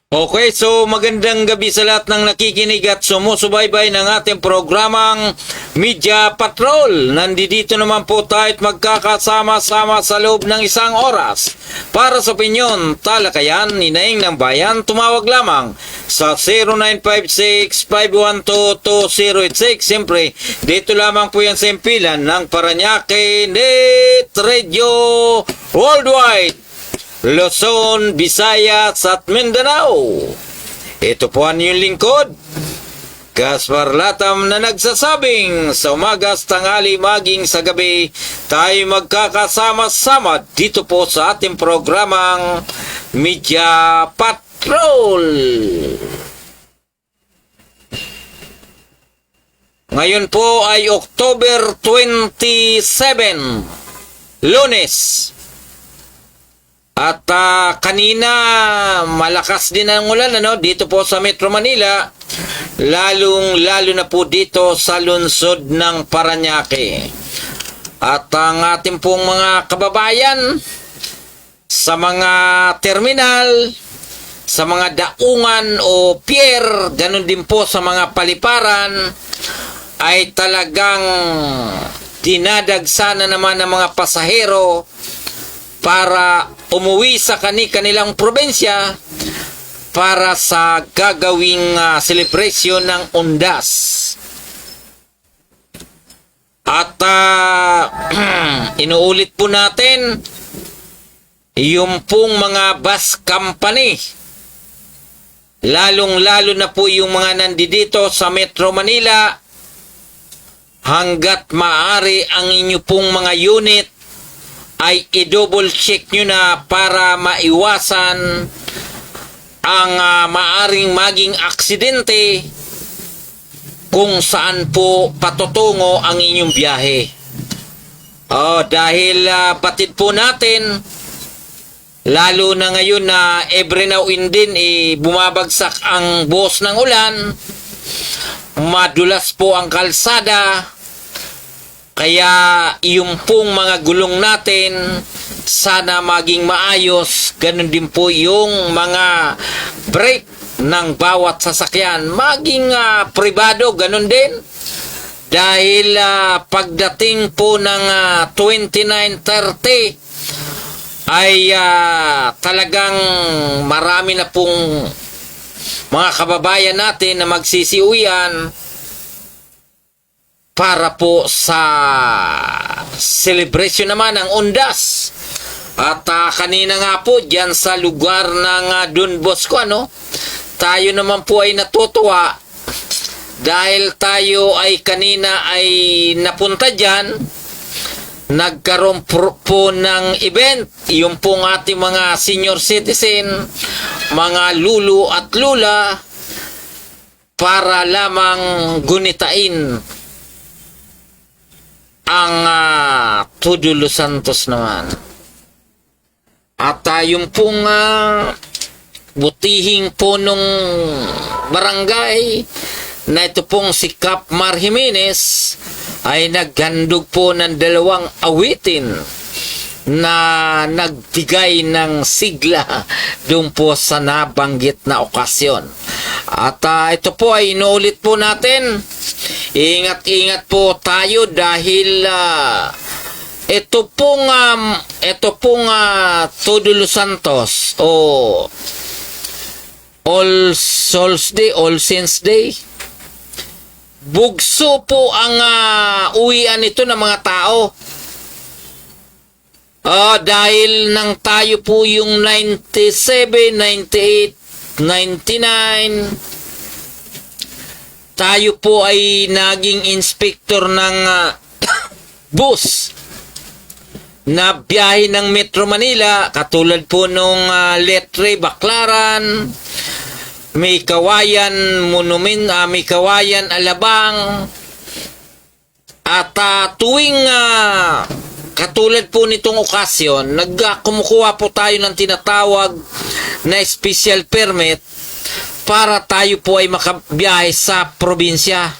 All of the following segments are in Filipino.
Okay, so magandang gabi sa lahat ng nakikinig at sumusubaybay ng ating programang Media Patrol. Nandito naman po tayo at magkakasama-sama sa loob ng isang oras. Para sa opinyon, talakayan, ninaing ng bayan, tumawag lamang sa 0956-512-2086. Siyempre, dito lamang po yan sa impilan ng Paranaque Net Radio Worldwide. Luzon, Visayas at Mindanao. Ito po ang inyong lingkod, Gaspar Latam, na nagsasabing sa umaga, tanghali, maging sa gabi, tayo magkakasama-sama dito po sa ating programang Media Patrol. Ngayon po ay October 27, Lunes. At kanina malakas din ang ulan dito po sa Metro Manila, lalo na po dito sa lungsod ng Paranaque. At ang ating pong mga kababayan sa mga terminal, sa mga daungan o pier, ganun din po sa mga paliparan, ay talagang dinadagsana naman ng mga pasahero para umuwi sa kanilang probensya para sa gagawing celebration ng Undas. At inuulit po natin yung pong mga bus company, lalong-lalo na po yung mga nandito sa Metro Manila, hanggat maaari ang inyo pong mga unit ay i-double check nyo na para maiwasan ang maaring maging aksidente kung saan po patutungo ang inyong biyahe. Dahil batid po natin, lalo na ngayon na every now and then bumabagsak ang buhos ng ulan, madulas po ang kalsada. Kaya yung pong mga gulong natin sana maging maayos. Ganun din po yung mga brake ng bawat sasakyan maging pribado, ganun din. Dahil pagdating po ng 29:30 ay talagang marami na pong mga kababayan natin na magsisiuyan para po sa celebration naman ng Undas. At kanina nga po dyan sa lugar ng Don Bosco, tayo naman po ay natutuwa dahil tayo ay kanina ay napunta dyan. Nagkaroon po ng event, yung pong ating mga senior citizen, mga lulu at lula, para lamang gunitain ang Todo Los Santos naman. At yung pong butihing po nung barangay na ito pong si Cap Mar Jimenez ay naghandog po ng 2 awitin na nagbigay ng sigla doon po sa nabanggit na okasyon. At ito po ay inuulit po natin. Ingat-ingat po tayo dahil ito pong Todo Los Santos o All Souls Day, All Saints Day, bugso po ang uwian nito ng mga tao. Dahil nang tayo po yung 97, 98, 99, tayo po ay naging inspector ng bus na biyahe ng Metro Manila, katulad po nung Letre, Baclaran, may Kawayan, may Kawayan, Alabang. At tuwing katulad po nitong okasyon, kumukuha po tayo ng tinatawag na special permit para tayo po ay makabiyahe sa probinsya.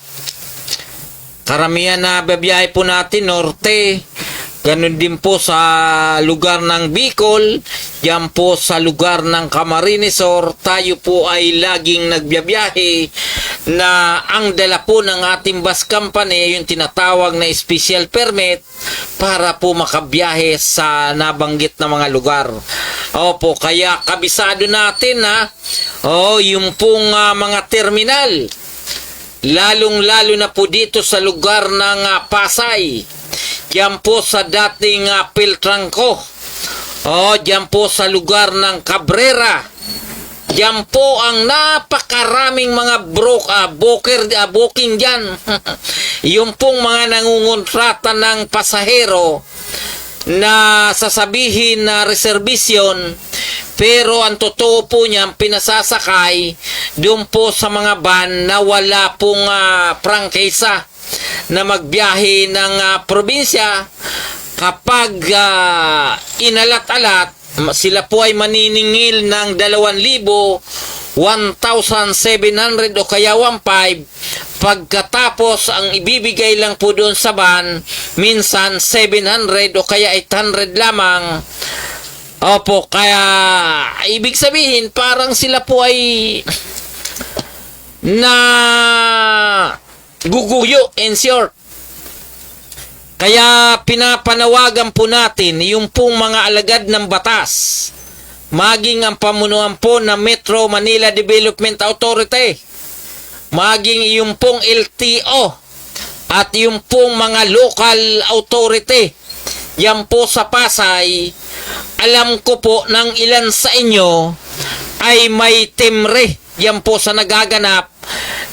Karamihan na babiyahe po natin, norte, Ganun din po sa lugar ng Bicol, yan po sa lugar ng Camarines Sur, tayo po ay laging nagbiyabiyahe na ang dala po ng ating bus company yung tinatawag na special permit para po makabiyahe sa nabanggit na mga lugar. Opo, kaya kabisado natin na yung pong mga terminal, lalong-lalo na po dito sa lugar ng Pasay. Diyan po sa dating Piltrangco. Diyan po sa lugar ng Cabrera. Diyan po ang napakaraming mga booking diyan. Yung pong mga nangungontrata ng pasahero na sasabihin na reservation, pero ang totoo po niyan, pinasasakay doon po sa mga van na wala pong prangkisa na magbiyahe ng probinsya. Kapag inalat-alat, sila po ay maniningil ng 2,000, 1,700 o kaya 1,500. Pagkatapos, ang ibibigay lang po doon sa van, minsan 700 o kaya 800 lamang. Opo, kaya ibig sabihin, parang sila po ay na guguyo, in short. Kaya pinapanawagan po natin yung pong mga alagad ng batas, maging ang pamunuan po ng Metro Manila Development Authority, maging yung pong LTO, at yung pong mga local authority. Yan po sa Pasay, alam ko po ng ilan sa inyo ay may timre yan po sa nagaganap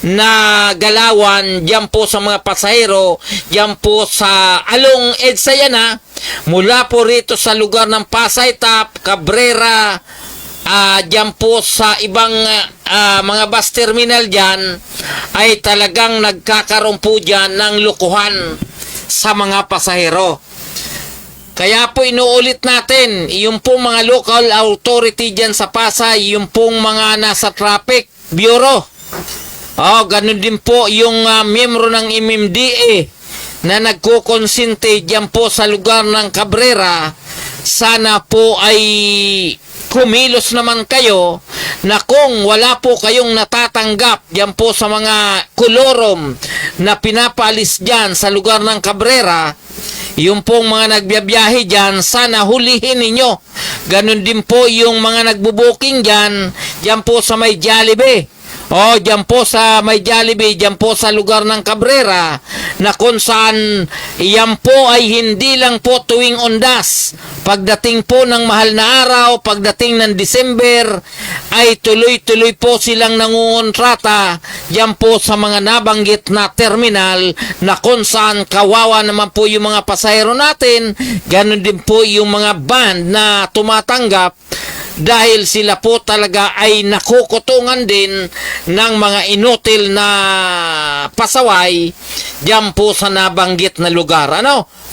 na galawan diyan po sa mga pasahero, diyan po sa along EDSA yan mula po rito sa lugar ng Pasay Top, Cabrera, diyan po sa ibang mga bus terminal diyan, ay talagang nagkakaroon po diyan ng lukuhan sa mga pasahero. Kaya po inuulit natin, yung pong mga local authority dyan sa Pasay, yung pong mga nasa traffic bureau. Ganun din po yung miyembro ng MMDA na nagkukonsinte dyan po sa lugar ng Cabrera. Sana po ay kumilos naman kayo na kung wala po kayong natatanggap dyan po sa mga kolorom na pinapaalis dyan sa lugar ng Cabrera, yung pong mga nagbiyabiyahe dyan, sana hulihin ninyo. Ganun din po yung mga nagbubuking dyan, dyan po sa may Jollibee. Dyan po sa may Jollibee, dyan po sa lugar ng Cabrera, na kung saan yan po ay hindi lang po tuwing undas. Pagdating po ng mahal na araw, pagdating ng December, ay tuloy-tuloy po silang nangungontrata dyan po sa mga nabanggit na terminal, na kung saan kawawa naman po yung mga pasahero natin. Ganun din po yung mga band na tumatanggap, dahil sila po talaga ay nakukutungan din ng mga inutil na pasaway diyan po sa nabanggit na lugar.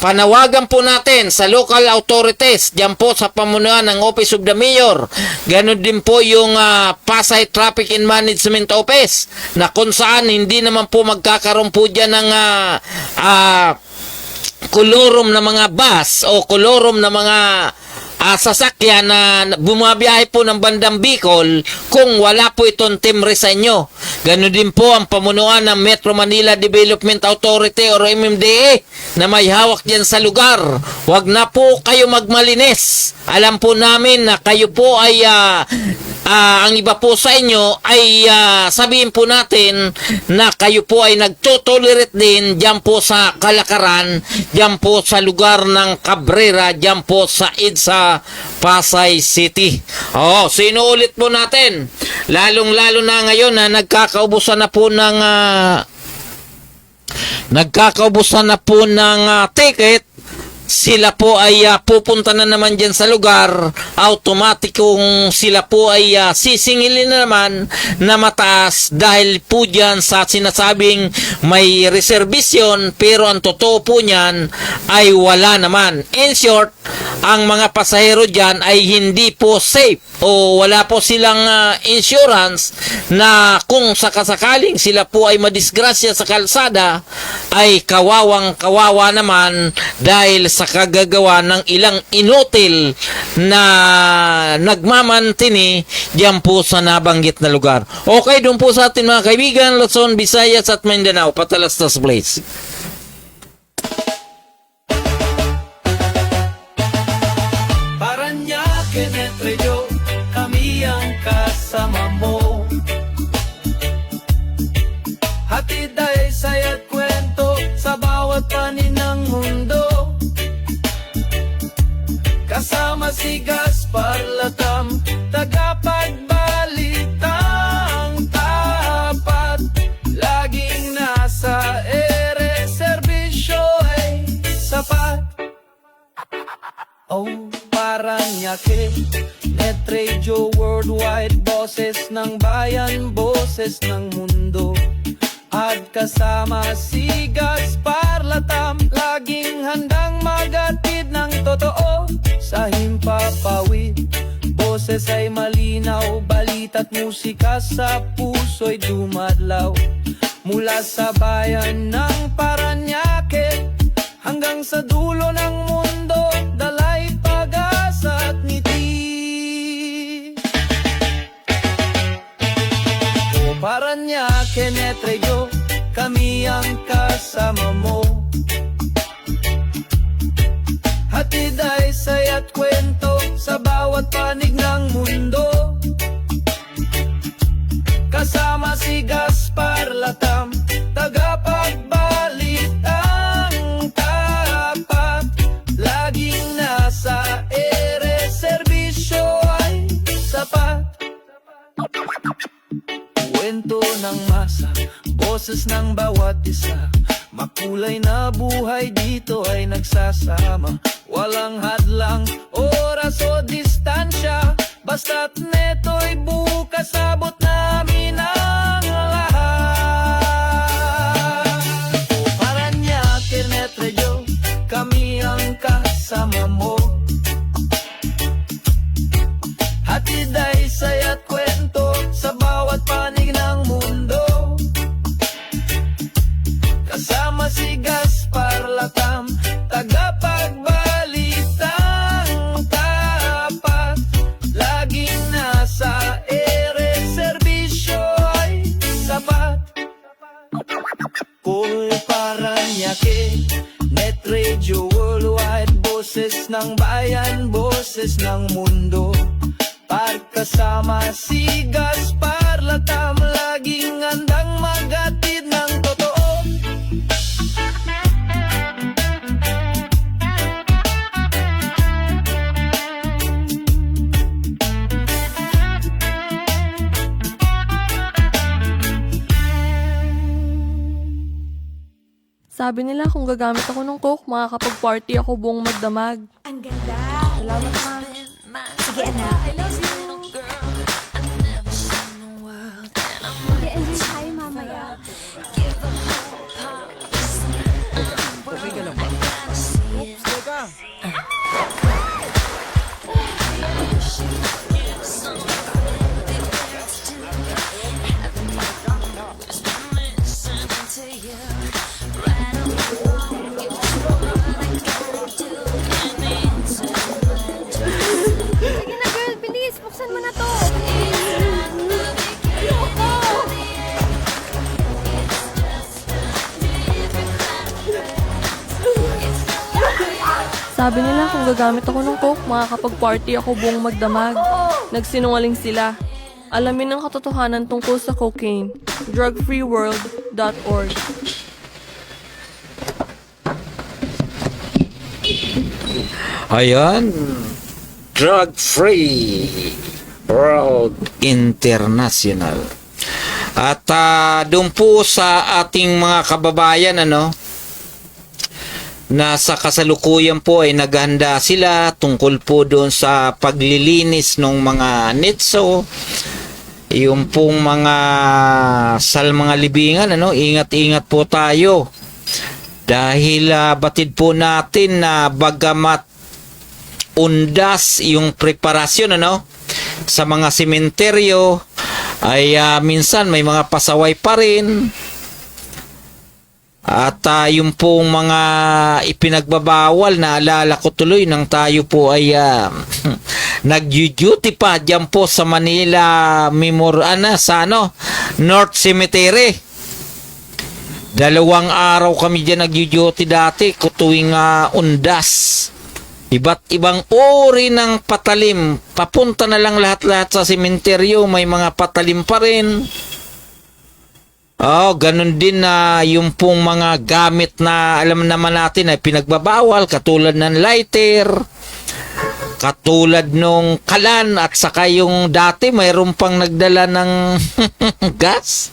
Panawagan po natin sa local authorities diyan po sa pamunuan ng Office of the Mayor. Ganon din po yung Pasay Traffic and Management Office, na kung saan hindi naman po magkakaroon po diyan ng kolorom na mga bus o kolorom na mga sasakyan na bumabiyahe po ng bandang Bicol kung wala po itong timbre sa inyo. Ganon din po ang pamunuan ng Metro Manila Development Authority or MMDA na may hawak dyan sa lugar. Huwag na po kayo magmalinis. Alam po namin na kayo po ay ang iba po sa inyo ay sabihin po natin na kayo po ay nagtotolerate din dyan po sa Kalakaran, dyan po sa lugar ng Cabrera, dyan po sa EDSA Pasay City. Sinuulit po natin, lalong-lalo na ngayon na nagkakaubusan na po ng ticket. Sila po ay pupunta na naman dyan sa lugar, automatikong sila po ay sisingilin na naman na mataas dahil po dyan sa sinasabing may reservation, pero ang totoo po niyan ay wala naman. In short, ang mga pasahero dyan ay hindi po safe o wala po silang insurance, na kung sakasakaling sila po ay madisgrasya sa kalsada, ay kawawang kawawa naman dahil sa sa kagagawa ng ilang inutil na nagmamantini diyan po sa nabanggit na lugar. Okay, doon po sa atin mga kaibigan, Luzon, Visayas at Mindanao. Patalastas, please. Paranaque, Netreo, kami ang kasama mo. Hatid ay saya't kwento sa bawat panin ng mundo. Kasama si Gaspar Latam, tagapagbalitang tapat. Laging nasa ere, serbisyo ay sapat. Oh, Paranaque, Net Radio Worldwide, boses ng bayan, boses ng mundo. At kasama si Gaspar Latam, laging handang magatid ng totoo sa himpapawid. Boses ay malinaw, balita't musika sa puso'y dumadlaw. Mula sa bayan ng Paranaque hanggang sa dulo ng mundo, dalay pag-asa at ngiti. O Paranaque, Net Radio, kami ang kasama mo. Hatid ay saya't kwento sa bawat panig ng mundo. Kasama si Gaspar Latam, tagapagbalitang tapat. Laging nasa ere, serbisyo ay sapat. Kwento ng masa, boses ng bawat isa. Makulay na buhay dito ay nagsasama. Walang hadlang, oras o distansya. Basta't neto'y bukas, abot namin ang lahat. O Paranaque, Net Radio, kami ang kasama mo. Hatid ay saya't kwento sa bawat panig ng mundo. Kasama si Gaspar Latam, tagapagbalitang tapat. Laging nasa ere, serbisyo ay sapat. Ko'y Paranaque, Net Radio Worldwide, boses ng bayan, boses ng mundo. Pagkasama si Gaspar Latam, laging handang magatid ng totoo. Sabi nila kung gagamit ako ng coke, makakapag-party ako buong magdamag. Ang ganda. Salamat, ma. Sige, anak. I love you. Mag-enjoy tayo mamaya. Sige na, girl. Bilis. Buksan mo na to. Ayoko. Sabi nila kung gagamit ako ng coke, makakapag-party ako buong magdamag. Nagsinungaling sila. Alamin ang katotohanan tungkol sa cocaine. drugfreeworld.org. Ayan, Drug Free World International. At doon po sa ating mga kababayan, na sa kasalukuyan po ay naghanda sila tungkol po doon sa paglilinis ng mga nitso, yung pong mga mga libingan, ingat-ingat po tayo. Dahil batid po natin na bagamat undas yung preparasyon sa mga sementeryo, ay minsan may mga pasaway pa rin. At yung pong mga ipinagbabawal, naalala ko tuloy nang tayo po ay nag-duty pa dyan po sa Manila North Cemetery. 2 araw kami dyan nag-duty dati, tuwing undas. Iba't ibang uri ng patalim. Papunta na lang lahat-lahat sa sementeryo, may mga patalim pa rin. Ganun din na yung pong mga gamit na alam naman natin ay pinagbabawal, katulad ng lighter, katulad nung kalan, at saka yung dati mayroon pang nagdala ng gas.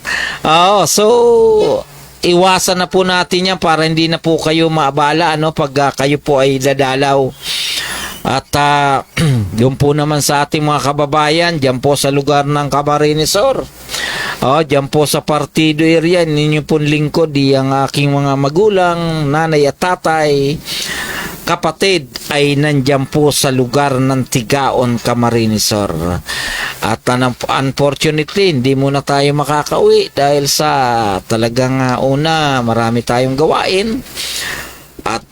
So iwasan na po natin yan para hindi na po kayo maabala pag kayo po ay dadalaw. At doon po naman sa ating mga kababayan, dyan po sa lugar ng Camarines Sur. Dyan po sa partido area, ninyo pong lingkod, ang aking mga magulang, nanay at tatay, kapatid, ay nandyan po sa lugar ng Tigaon, Camarines Sur. At unfortunately, hindi muna tayo makakauwi dahil sa talagang una, marami tayong gawain. At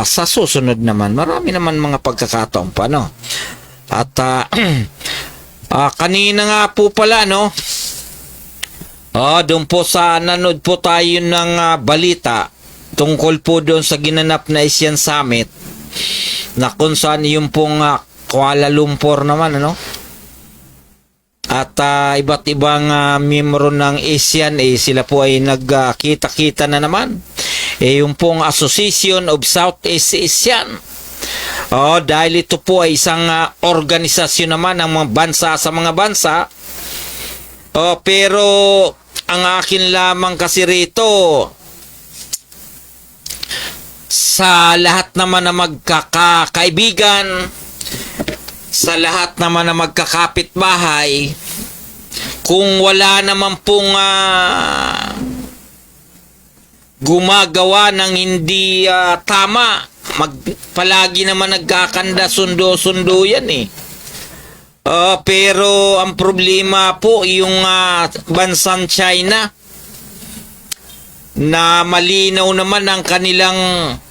sa susunod naman, marami naman mga pagkakataon pa, no? At kanina nga po pala, no? Doon po sa nanood po tayo ng balita tungkol po doon sa ginanap na Asian Summit, na kung saan yung pong Kuala Lumpur naman, at iba't ibang miyembro ng ASEAN, sila po ay nagkita-kita na naman. Yung pong Association of Southeast Asian. Dahil ito po ay isang organisasyon naman ng mga bansa sa mga bansa. Pero ang akin lamang kasi rito, sa lahat naman na magkakaibigan, sa lahat naman na magkakapitbahay, kung wala naman pong gumagawa ng hindi tama, palagi naman nagkakanda, sundo-sundo yan pero ang problema po yung bansang China, na malinaw naman ang kanilang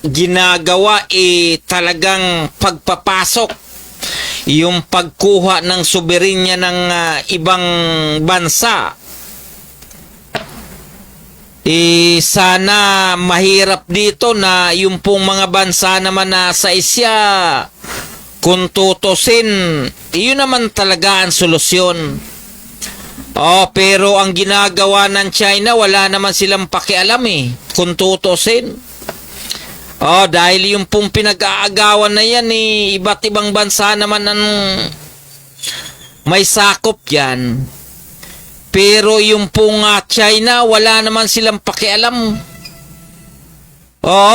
ginagawa, talagang pagpapasok, yung pagkuha ng soberenya ng ibang bansa. Sana mahirap dito na yung pong mga bansa naman na sa Asia, kung tutusin, yun naman talaga ang solusyon. Pero ang ginagawa ng China, wala naman silang pakialam kung tutusin. Dahil yung pong pinag-aagawan na yan, iba't ibang bansa naman ang may sakop yan. Pero yung pong China, wala naman silang pakialam.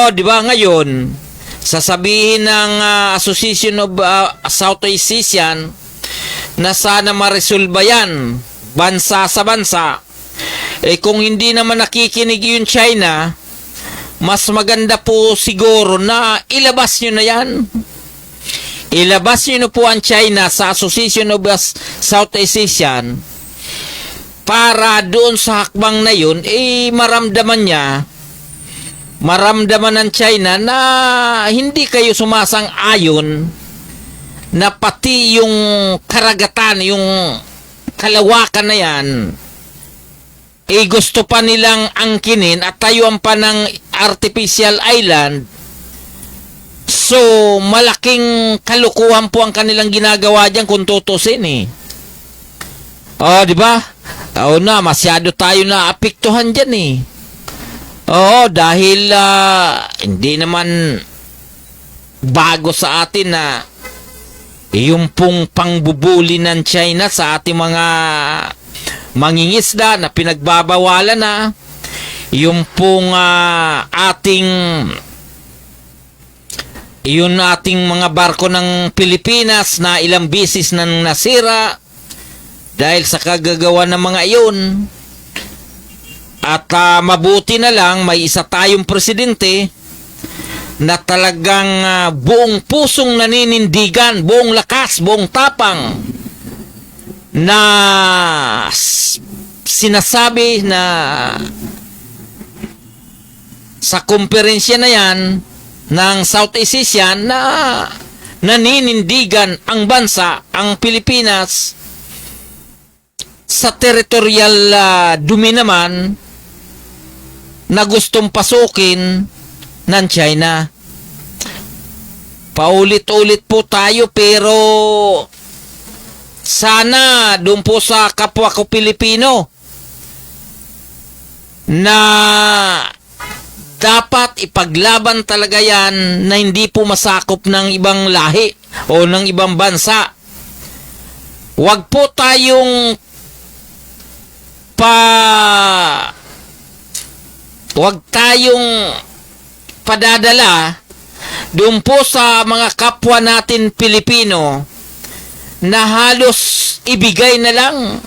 Di ba ngayon, sasabihin ng Association of Southeast Asian na sana maresolba yan, bansa sa bansa. Kung hindi naman nakikinig yung China, mas maganda po siguro na ilabas nyo na yan. Ilabas nyo na po ang China sa Association of Southeast Asian, para doon sa hakbang na yun, maramdaman ng China na hindi kayo sumasang-ayon, na pati yung karagatan, yung kalawakan na yan, gusto pa nilang angkinin at tayuan pa ng artificial island. So, malaking kalukuhan po ang kanilang ginagawa dyan kung tutusin di ba? Masyado tayo na apektuhan dyan dahil hindi naman bago sa atin na yung pong pangbubuli ng China sa ating mga mangingisda na pinagbabawalan na, yung pong ating mga barko ng Pilipinas na ilang bisis nang nasira dahil sa kagagawa ng mga iyon. At mabuti na lang may isa tayong presidente na talagang buong pusong naninindigan, buong lakas, buong tapang, na sinasabi na sa komperensya na yan ng Southeast Asian na naninindigan ang bansa, ang Pilipinas, sa territorial dumi naman na gustong pasukin ng China. Paulit-ulit po tayo, pero sana doon po sa kapwa ko Pilipino na dapat ipaglaban talaga yan na hindi po masakop ng ibang lahi o ng ibang bansa. Huwag po tayong padadala doon po sa mga kapwa natin Pilipino na halos ibigay na lang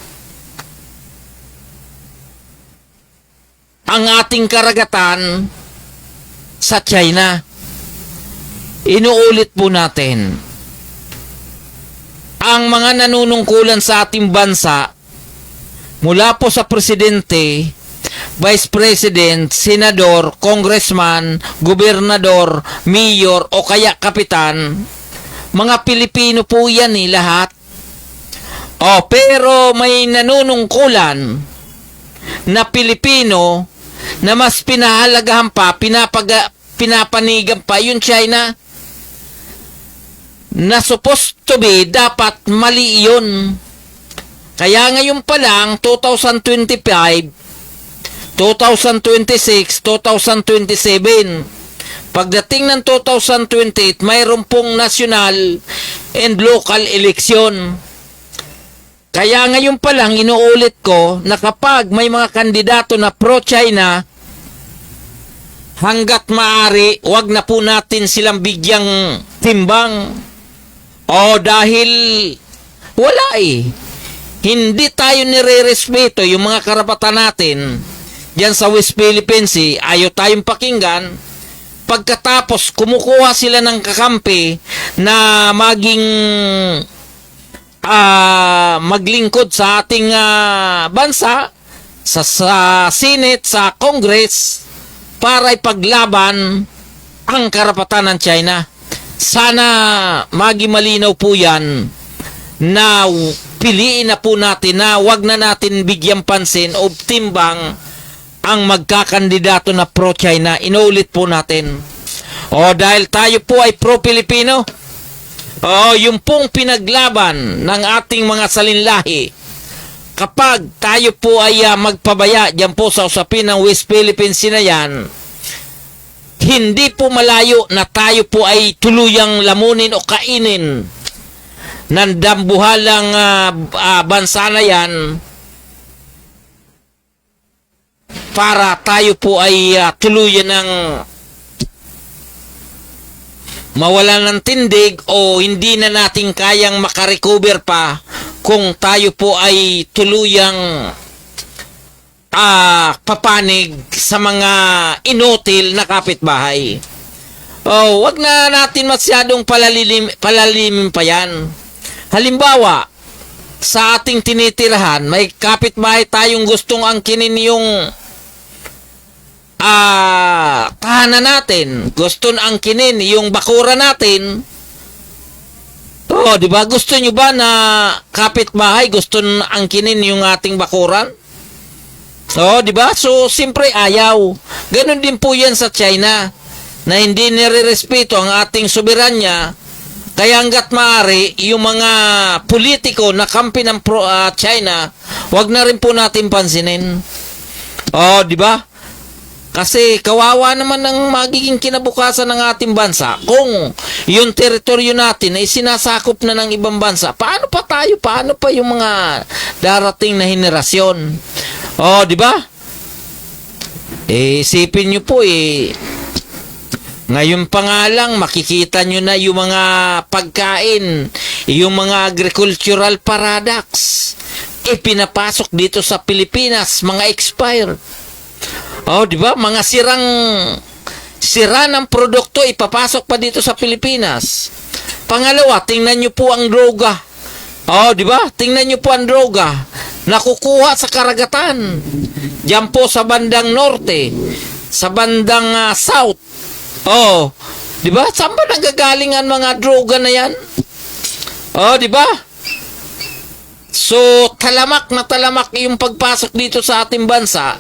ang ating karagatan sa China. Inuulit po natin, ang mga nanunungkulan sa ating bansa, mula po sa presidente, vice president, senador, congressman, gobernador, mayor o kaya kapitan, mga Pilipino po yan lahat. Pero may nanunungkulan na Pilipino na mas pinahalagahan pa, pinapanigan pa yung China, na supposed to be, dapat mali yun. Kaya ngayon pa lang, 2025, 2026, 2027, pagdating ng 2028, mayroon pong national and local election. Kaya ngayon pa lang, inuulit ko na kapag may mga kandidato na pro-China, hanggat maaari, wag na po natin silang bigyang timbang. Dahil wala hindi tayo nire-respeto yung mga karapatan natin diyan sa West Philippines. Ayaw tayong pakinggan. Pagkatapos, kumukuha sila ng kakampi na maglingkod sa ating bansa, sa Senate, sa Congress, para ipaglaban ang karapatan ng China. Sana malinaw po yan na piliin na po natin na wag na natin bigyan pansin o timbang ang magkakandidato na pro-China. Inuulit po natin. Dahil tayo po ay pro-Pilipino, yung pong pinaglaban ng ating mga salinlahi, kapag tayo po ay magpabaya dyan po sa usapin ng West Philippines na yan, hindi po malayo na tayo po ay tuluyang lamunin o kainin ng dambuhalang bansa na yan, para tayo po ay tuluyan ng mawalan ng tindig o hindi na natin kayang makarecover pa kung tayo po ay tuluyang papanig sa mga inutil na kapitbahay. Wag na natin masyadong palalimin pa yan. Halimbawa, sa ating tinitirahan, may kapitbahay tayong gustong angkinin yung tahanan natin, gusto angkinin yung bakura natin. Di ba? Gusto nyo ba na kapitbahay gusto angkinin yung ating bakuran? Di ba? So, siyempre ayaw. Ganon din po yan sa China, na hindi nire-respeto ang ating soberanya. Kaya hanggat maaari, yung mga politiko na kampi ng China, wag na rin po natin pansinin. Di ba? Kasi kawawa naman ang magiging kinabukasan ng ating bansa kung yung teritoryo natin ay sinasakop na ng ibang bansa. Paano pa tayo? Paano pa yung mga darating na henerasyon? Di ba? Isipin nyo po ngayon pa nga lang makikita nyo na yung mga pagkain, yung mga agricultural products, pinapasok dito sa Pilipinas, mga expired. Di ba? Mga sira ng produkto ipapasok pa dito sa Pilipinas. Pangalawa, tingnan nyo po ang droga. Di ba? Tingnan nyo po ang droga. Nakukuha sa karagatan. Diyan po sa bandang norte. sa bandang south. Oh, 'di ba? Saan ba nanggagaling ang mga droga na 'yan? Oh, 'di ba? So, talamak na talamak yung pagpasok dito sa ating bansa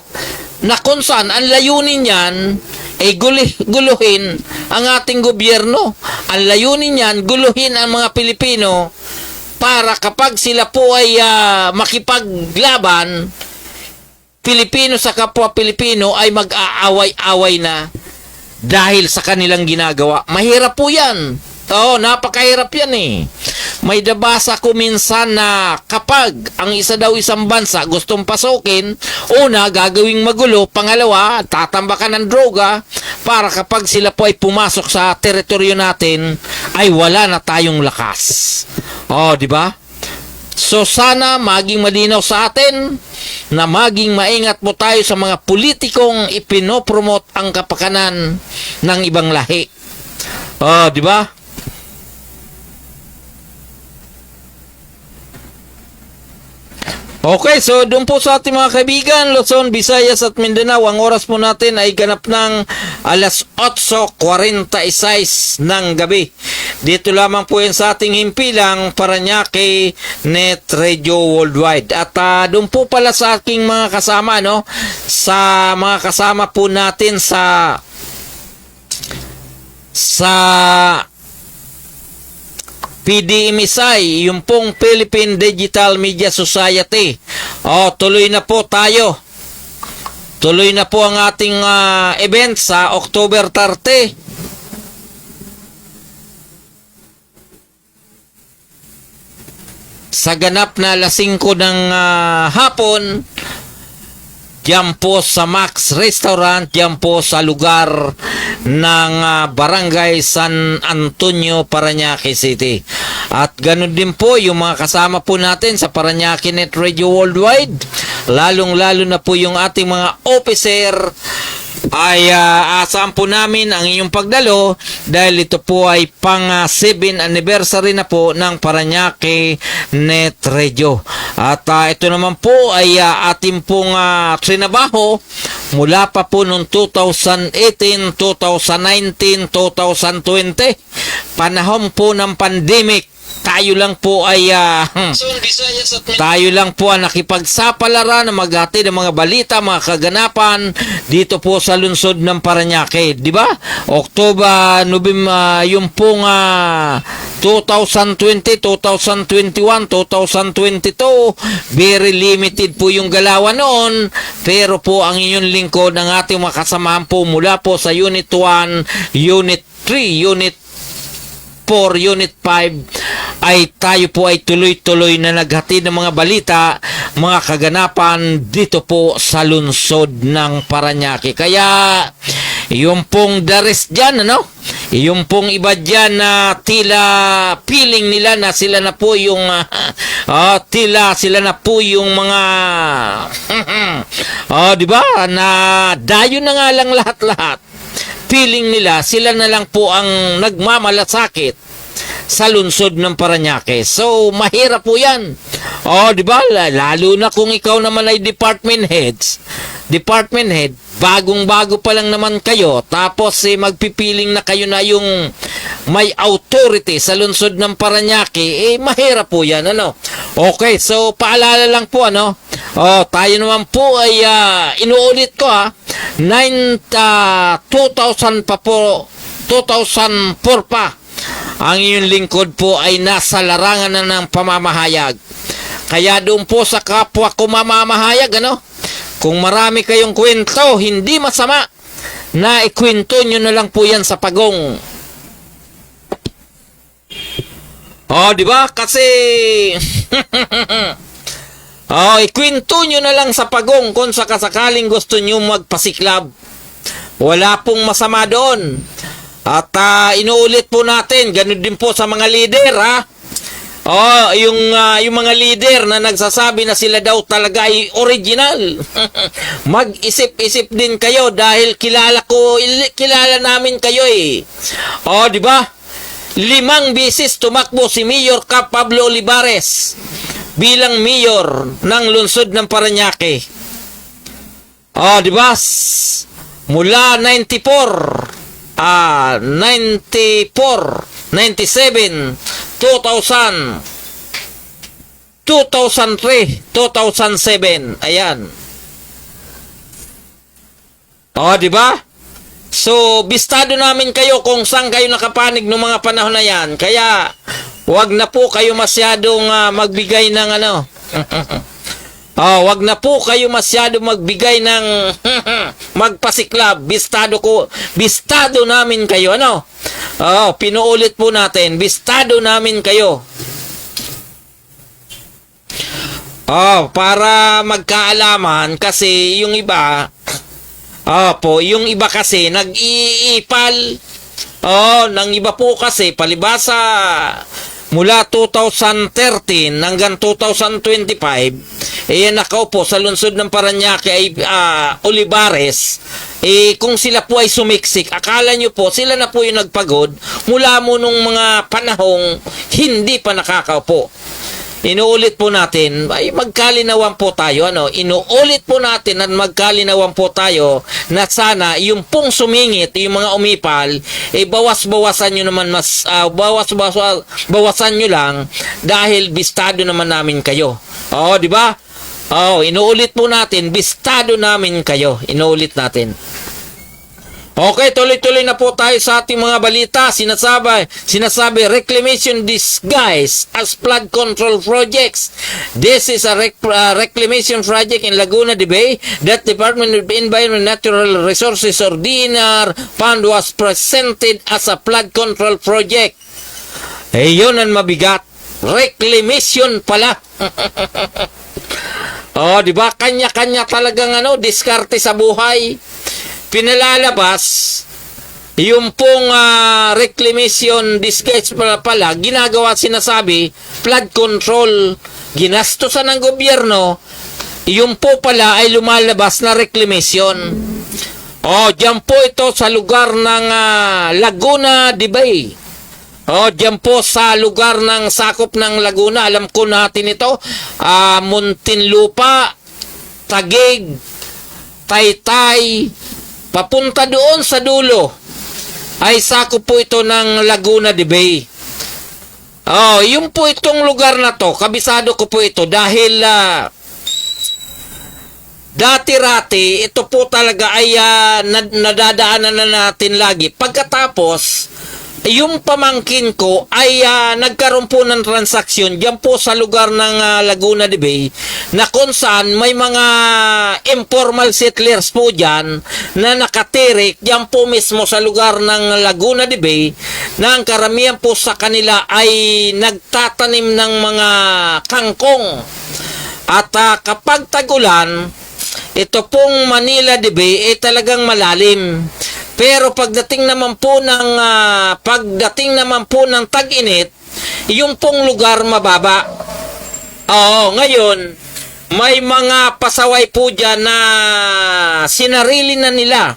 na kung saan ang layunin niyan ay guluhin ang ating gobyerno. Ang layunin niyan, guluhin ang mga Pilipino para kapag sila po ay makipaglaban, Pilipino sa kapwa Pilipino ay mag-aaway-away na dahil sa kanilang ginagawa. Mahirap po yan. Oo, napakahirap yan eh. May nabasa ko minsan na kapag ang isang bansa gustong pasukin, una, gagawing magulo, pangalawa, tatambakan ng droga para kapag sila po ay pumasok sa teritoryo natin, ay wala na tayong lakas. Oh, di ba? So sana maging malinaw sa atin na maging maingat po tayo sa mga politikong ipinopromote ang kapakanan ng ibang lahi. Oh, di ba? Okay, so doon po sa ating mga kaibigan, Luzon, Visayas at Mindanao, ang oras po natin ay ganap ng alas 8:46 ng gabi. Dito lamang po yan sa ating himpilang Paranaque Net Radio Worldwide. At doon po pala sa aking mga kasama, no? Sa mga kasama po natin sa PDMSI, yung pong Philippine Digital Media Society. Tuloy na po tayo. Tuloy na po ang ating event sa October 30. Sa ganap na alas 5 ng hapon, diyan po sa Max Restaurant, diyan po sa lugar ng Barangay San Antonio, Paranaque City. At ganun din po yung mga kasama po natin sa Paranaque Net Radio Worldwide, lalong-lalo na po yung ating mga officer, ay asahan po namin ang inyong pagdalo dahil ito po ay pang 7th anniversary na po ng Paranaque Net Radio. At ito naman po ay ating pong trinabaho mula pa po noong 2018, 2019, 2020. Panahon po ng pandemic. Tayo lang po ay nakipagsapalaran na maghati ng mga balita, mga kaganapan dito po sa lungsod ng Paranaque, di ba? October, November, yung pong 2020, 2021, 2022, very limited po yung galawan noon, pero po ang inyong lingkod ng ating mga kasamahan po mula po sa Unit 1, Unit 3, Unit 4, Unit 5 ay tayo po ay tuloy-tuloy na naghatid ng mga balita, mga kaganapan dito po sa lungsod ng Paranaque. Kaya yung pong dares dyan, ano? Yung pong iba dyan na tila feeling nila na sila na po yung sila na po yung mga di ba? Na dayo na nga lang lahat-lahat. Feeling nila sila na lang po ang nagmamalasakit sa lungsod ng Paranaque. So, mahirap po yan. Di ba? Lalo na kung ikaw naman ay department head, bagong-bago pa lang naman kayo, tapos magpipiling na kayo na yung may authority sa lungsod ng Paranaque, mahirap po yan, ano? Okay, so, paalala lang po, ano? Tayo naman po ay, inuulit ko, 2004 pa, ang iyong lingkod po ay nasa larangan na ng pamamahayag. Kaya doon po sa kapwa ko mamamahayag, ano? Kung marami kayong kwento, hindi masama na ikwento nyo na lang po yan sa pagong. Di ba? Kasi ikwento nyo na lang sa pagong kung sakasakaling gusto nyo magpasiklab. Wala pong masama doon. At inuulit po natin, ganun din po sa mga leader, yung mga leader na nagsasabi na sila daw talaga ay original. Mag-isip-isip din kayo dahil kilala namin kayo eh. Di ba? 5 beses tumakbo si Mayor Cap Pablo Olivares bilang mayor ng lungsod ng Paranaque. Di ba? mula 97, 2000, 2003, 2007. Ayan. O, di ba? So, bistado namin kayo kung saan kayo nakapanig ng mga panahon na yan. Kaya, wag na po kayo masyadong magbigay ng ano. Wag na po kayo masyadong magbigay ng magpasiklab. Bistado namin kayo. Ano? Pinuulit po natin. Bistado namin kayo. Para magkaalaman kasi yung iba yung iba kasi nag-iipal. Nang iba po kasi palibasa mula 2013 hanggang 2025 nakaupo sa lungsod ng Parañaque ay Olivares. Kung sila po ay sumiksik, akala nyo po sila na po yung nagpagod mula mo nung mga panahong hindi pa nakakaupo. Inuulit po natin, ay magkalinawan po tayo, inuulit po natin at magkalinawan po tayo na sana yung pong sumingit, yung mga umipal, bawas-bawasan nyo naman bawasan nyo lang dahil bistado naman namin kayo. Di ba? Inuulit po natin, bistado namin kayo. Inuulit natin. Okay, tuloy-tuloy na po tayo sa ating mga balita. Sinasabi reclamation disguised as flood control projects. This is a reclamation project in Laguna de Bay that Department of Environment and Natural Resources or DNR Fund was presented as a flood control project. Yun ang mabigat. Reclamation pala. Di ba? Kanya-kanya talagang diskarte sa buhay. Pinalalabas yung pong reclamation disguise pala ginagawa, sinasabi flood control, ginastusan ng gobyerno, yung po pala ay lumalabas na reclamation. Diyan po ito sa lugar ng Laguna de Bay. Diyan po sa lugar ng sakop ng Laguna, alam ko natin ito, Muntinlupa, Taguig, Taytay, papunta doon sa dulo ay sakop po ito ng Laguna de Bay. Yung po itong lugar na to, kabisado ko po ito dahil dati-rati ito po talaga ay nadadaanan na natin lagi. Pagkatapos yung pamangkin ko ay nagkaroon po ng transaksyon diyan po sa lugar ng Laguna de Bay na kung saan may mga informal settlers po diyan na nakatirik diyan po mismo sa lugar ng Laguna de Bay na ang karamihan po sa kanila ay nagtatanim ng mga kangkong. At kapag tagulan, ito pong Manila de Bay ay talagang malalim. Pero pagdating naman po ng tag-init, yung pong lugar mababa. Ngayon, may mga pasaway po dyan na sinarili na nila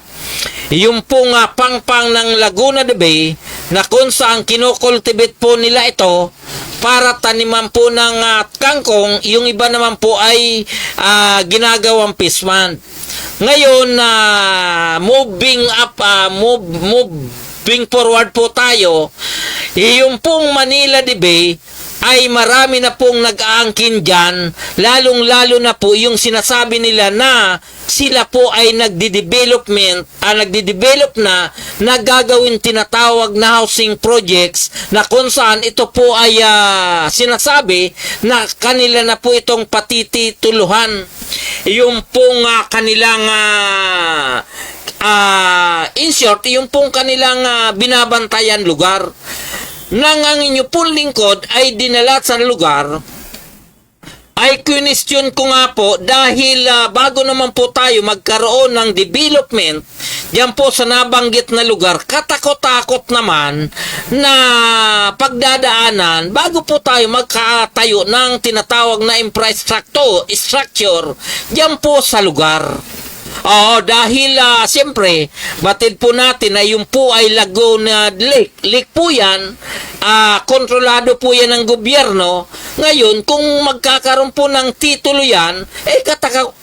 yung pong pangpang ng Laguna de Bay na kung saan kinokultivate po nila ito para taniman po ng kangkong. Yung iba naman po ay ginagawang pisman. Ngayon, moving forward po tayo, yung pong Manila de Bay ay marami na pong nag-aangkin dyan, lalong-lalo na po yung sinasabi nila na sila po ay nagde-develop na gagawin tinatawag na housing projects na kung saan ito po ay sinasabi na kanila na po itong patitituluhan. Yung pong kanilang in short, yung pong kanilang binabantayan lugar. Nang ang inyo pong lingkod ay dinala sa lugar, ay question ko nga po dahil bago naman po tayo magkaroon ng development diyan po sa nabanggit na lugar, katakot-takot naman na pagdadaanan bago po tayo magkatayo ng tinatawag na infrastructure diyan po sa lugar. Oo, dahil siyempre, batid po natin na yung po ay Laguna Lake. Lake po yan, kontrolado po yan ng gobyerno. Ngayon, kung magkakaroon po ng titulo yan,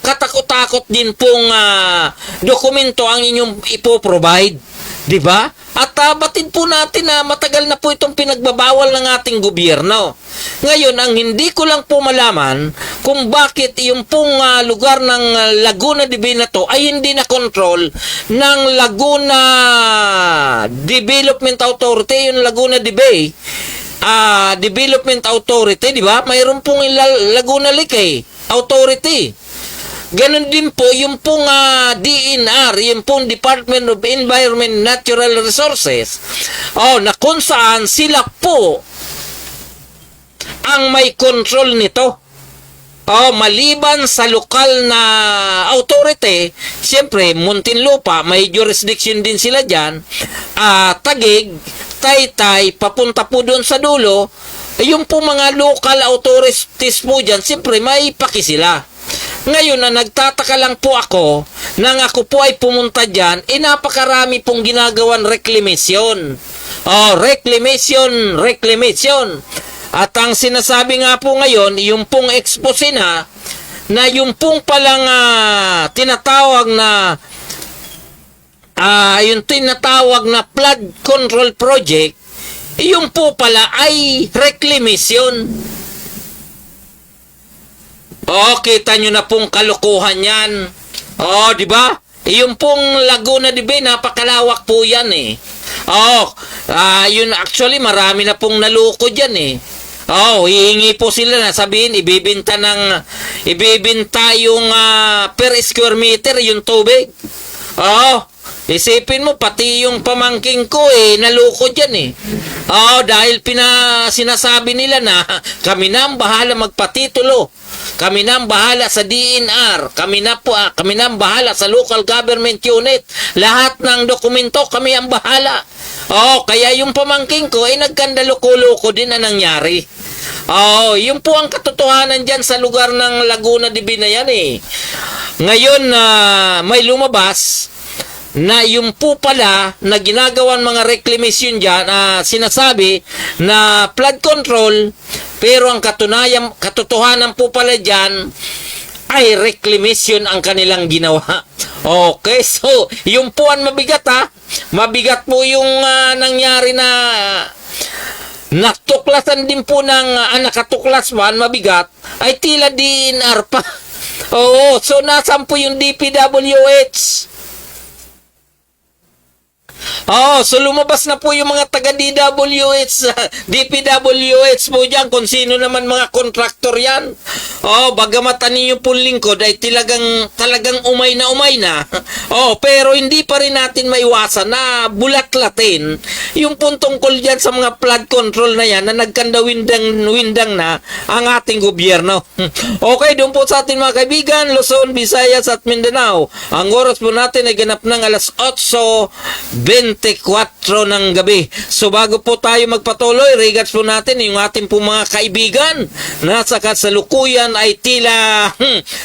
katakot-takot din pong dokumento ang inyong ipoprovide. Di ba? At batid po natin na matagal na po itong pinagbabawal ng ating gobyerno. Ngayon, ang hindi ko lang po malaman kung bakit yung pong lugar ng Laguna de Bay na to ay hindi na control ng Laguna Development Authority, yung Laguna de Bay Development Authority, di ba? Mayroon pong Laguna Lake Authority. Ganon din po yung pong DNR, yung pong Department of Environment Natural Resources, na kung saan sila po ang may control nito. Maliban sa lokal na authority, siyempre, Muntinlupa, may jurisdiction din sila dyan, Taguig, Taytay, papunta po doon sa dulo, yung po mga local authorities po dyan, siyempre, may paki sila. Ngayon na nagtataka lang po ako, nang ako po ay pumunta dyan, napakarami pong ginagawan reclamation. Reclamation. At ang sinasabi nga po ngayon, yung pong expose na yung pong palang tinatawag na flood control project, yung po pala ay reclamation. Kita nyo na pong kalokohan yan. Di ba? Yung pong Laguna de Bay, napakalawak po yan eh. Yun actually, marami na pong naloko dyan eh. Hihingi po sila na sabihin, ibibinta yung per square meter yung tubig. Isipin mo, pati yung pamangking ko naloko dyan eh. Dahil sinasabi nila na kami na ang bahala magpatitulo. Kami na ang bahala sa DNR. Kami na ang bahala sa local government unit. Lahat ng dokumento, kami ang bahala. Kaya yung pamangking ko nagkandaloko-loko din na nangyari. Yun po ang katotohanan dyan sa lugar ng Laguna de Bay na yan eh. Ngayon, may lumabas na yung po pala na ginagawan mga reclamation dyan, sinasabi na flood control, pero ang katotohanan po pala dyan ay reclamation ang kanilang ginawa. Okay, so yung po ang mabigat mabigat po yung nangyari na natuklasan din po ng nakatuklas man, mabigat, ay tila DNR pa. So nasan po yung DPWH? So lumabas na po yung mga DPWH po dyan, kung sino naman mga kontraktor yan. Bagamat ninyo po lingkod ay talagang umay na. Pero hindi pa rin natin maiwasan na bulat-latin yung puntungkol dyan sa mga flood control na yan na nagkandawindang na ang ating gobyerno. Okay, doon po sa atin mga kaibigan, Luzon, Visayas at Mindanao. Ang oras po natin ay ganap ng alas 8:24 ng gabi. So bago po tayo magpatuloy, regards po natin yung ating po mga kaibigan nasa kasalukuyan ay tila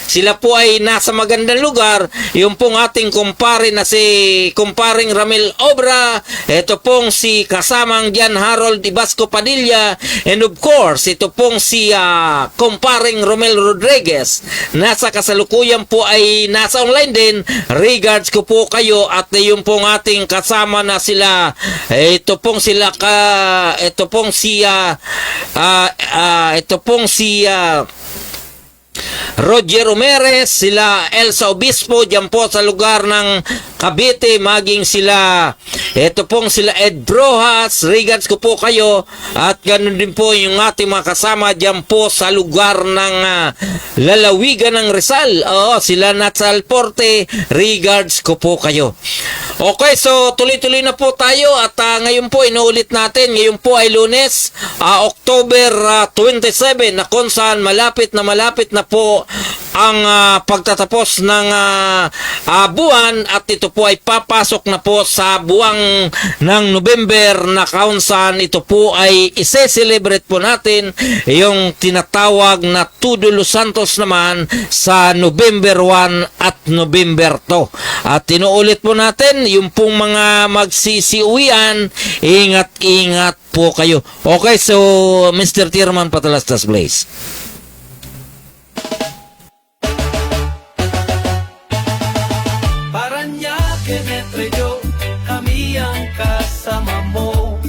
sila po ay nasa magandang lugar. Yung pong ating kumpare na si kumparing Ramel Obra, ito pong si kasamang Jan Harold Ibasco Padilla, and of course ito pong si kumparing Romel Rodriguez. Nasa kasalukuyan po ay nasa online din. Regards ko po kayo at yung pong ating kasama na sila, ito pong si Roger Ramirez, sila Elsa Obispo dyan po sa lugar ng Cavite, maging sila Ed Brojas. Regards ko po kayo at ganun din po yung ating mga kasama dyan po sa lugar ng lalawigan ng Rizal. Sila Natsal Porte, regards ko po kayo. Okay, so tuloy-tuloy na po tayo at ngayon po inuulit natin, ngayon po ay Lunes, October 27, na kung saan malapit na po ang pagtatapos ng buwan at ito po ay papasok na po sa buwang ng November na kung saan ito po ay ise-celebrate po natin yung tinatawag na Todo los Santos naman sa November 1 at November 2. At tinuulit po natin yung pong mga magsisiuwian, ingat-ingat po kayo. Okay, so Mr. Tierman Patalastas Blaze. Parañaque, Netrello, kami ang kasama mo.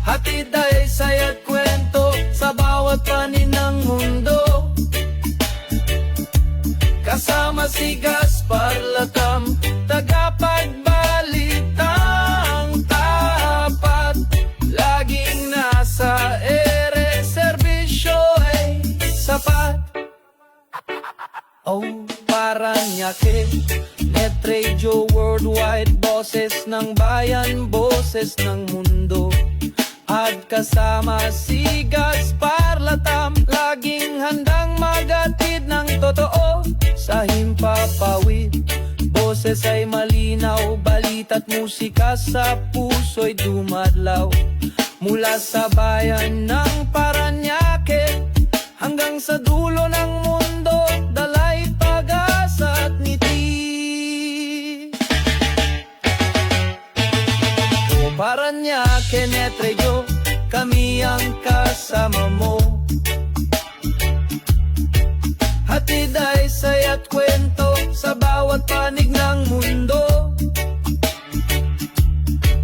Hatid ay saya't kwento sa bawat panin ng mundo. Kasama si Gaspar Latam, tagapagbalitang tapat. Laging nasa ere, serbisyo ay sapat. Oh, Parañaque, Netrello Worldwide, boses ng bayan, boses ng mundo. At kasama si Gaspar Latam, laging handang magatid ng totoo sa himpapawid. Boses ay malinaw, balita't musika sa puso'y dumadlaw. Mula sa bayan ng Parañaque hanggang sa dulo ng mundo, dalay pag-asa at ngiti. O Parañaque, Netrello, kami ang kasama mo. Hatid ay saya't kwento sa bawat panig ng mundo.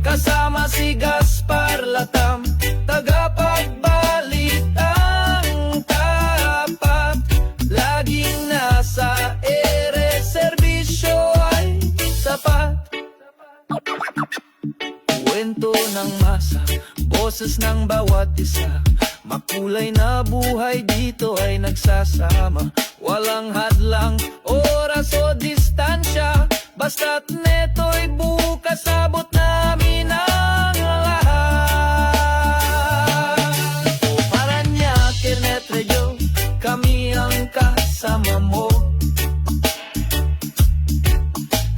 Kasama si Gaspar Latam, tagapagbalitang tapat. Laging nasa ere, serbisyo ay sapat. Kwento ng masa, boses ng bawat isa. Makulay na buhay dito ay nagsasama. Walang hadlang, oras o distansya. Basta't neto'y bukas, abot namin ang lahat. O Parañaque, Netrello, kami ang kasama mo.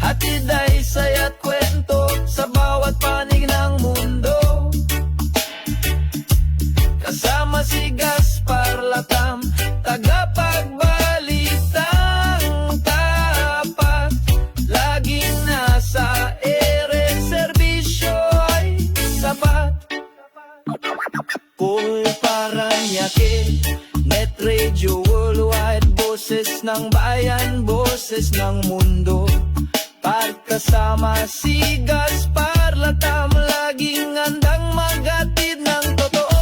Hatid ay saya't kwento sa bawat panig ng mundo. Kasama si Gaspar Latam, tagapagbalitang tapat. Laging nasa ere, serbisyo ay sapat. Kung Parañaque, Netrello Worldwide, boses ng bayan, boses ng mundo. Pagkasama si Gaspar Latam, laging handang magatid ng totoo.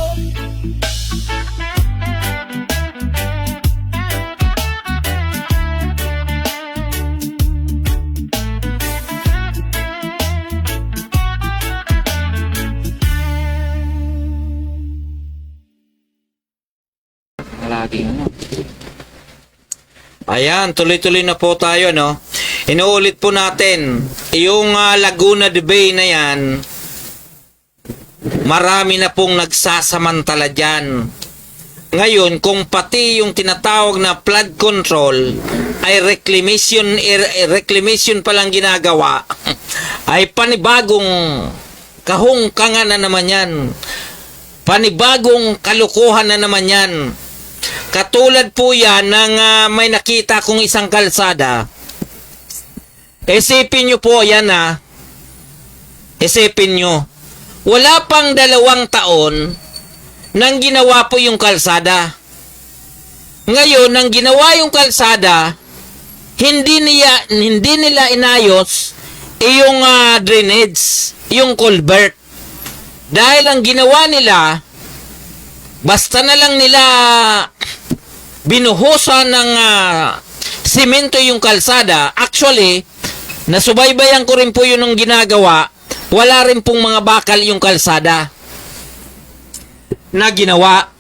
Ayan, tuloy-tuloy na po tayo, no? Inuulit po natin, yung Laguna de Bay na yan, marami na pong nagsasamantala dyan. Ngayon, kung pati yung tinatawag na flood control ay reclamation pa lang ginagawa, ay panibagong kahungkangan na naman yan. Panibagong kalukuhan na naman yan. Katulad po yan ng may nakita kong isang kalsada. Isipin nyo po yan Isipin nyo. Wala pang 2 taon nang ginawa po yung kalsada. Ngayon, nang ginawa yung kalsada, hindi nila inayos yung drainage, yung culvert. Dahil ang ginawa nila, basta na lang nila binuhusan ng simento yung kalsada. Actually, nasubaybayan ko rin po yun ng ginagawa. Wala rin pong mga bakal yung kalsada na ginawa.